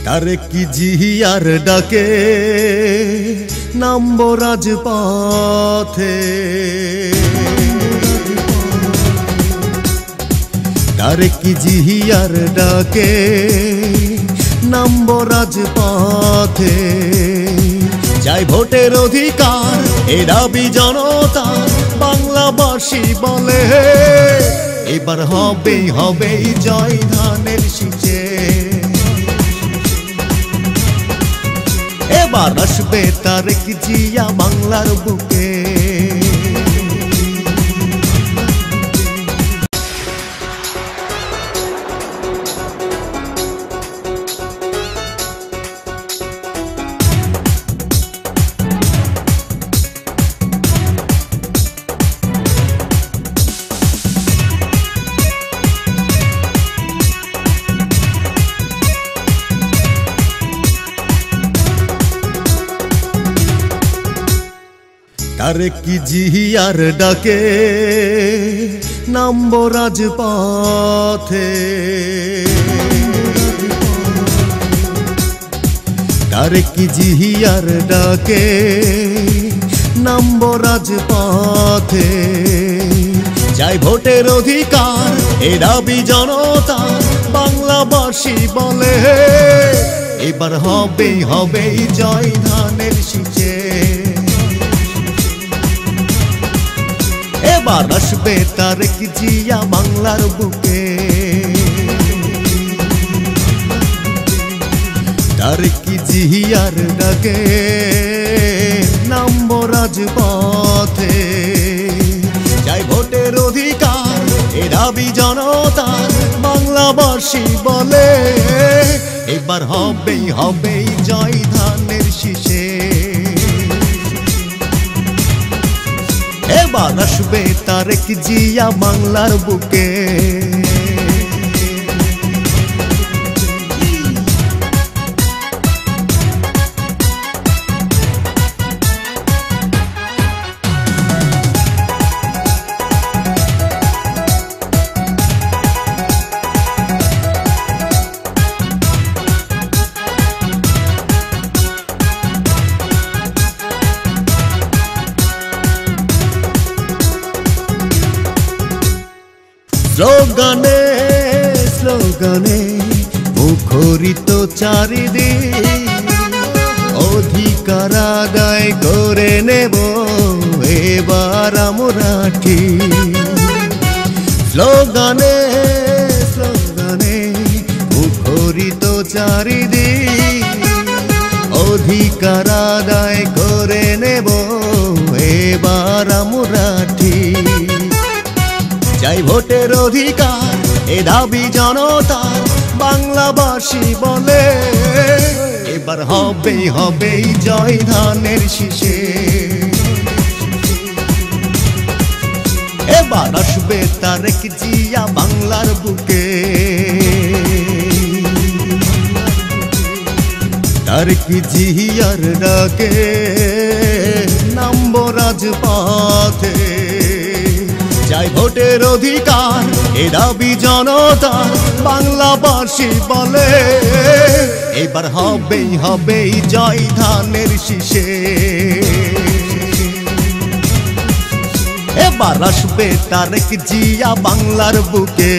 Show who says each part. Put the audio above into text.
Speaker 1: তারেক জিয়ার ডাকে নামব রাজপথে, তারেক জিয়ার ডাকে নামব রাজপথে। চাই ভোটের অধিকার, এ দাবি জনতার, বাংলাবাসী বলে এবার হবেই হবেই জয় ধানের শীষে। এবার আসবে তারেক জিয়া বাংলার বুকে। তারেক জিয়ার ডাকে নামব রাজপথে, তারেক জিয়ার ডাকে নামব রাজপথে। চাই ভোটের অধিকার, এ দাবি জনতার, বাংলাবাসী বলে এবার হবেই হবেই জয় ধানের শীষে। এবার আসবে তারেক জিয়া বাংলার বুকে। তারেক জিয়ার ডাকে নামব রাজপথে। চাই ভোটের অধিকার, এ দাবি জনতার, বাংলাবাসী বলে এবার হবেই হবেই জয় ধানের শীষে। এবার আসবে তারেক জিয়া বাংলার বুকে। স্লোগানে স্লোগানে মুখরিত চারিদিক, অধিকার আদায় করে নেব এবার আমরা ঠিক। স্লোগানে স্লোগানে মুখরিত চারিদিক, অধিকার আদায় করে নেব এবার আমরা ঠিক। চাই ভোটের অধিকার, এ দাবি জনতার, বাংলাবাসী বলে এবার হবেই হবেই জয় ধানের শীষে। এবার আসবে তারেক জিয়া বাংলার বুকে। তারেক জিয়ার ডাকে নামব রাজপথে। চাই ভোটের অধিকার, এ দাবি জনতার, বাংলাবাসী বলে এবার হবেই হবেই জয় ধানের শীষে। এবার আসবে তারেক জিয়া বাংলার বুকে।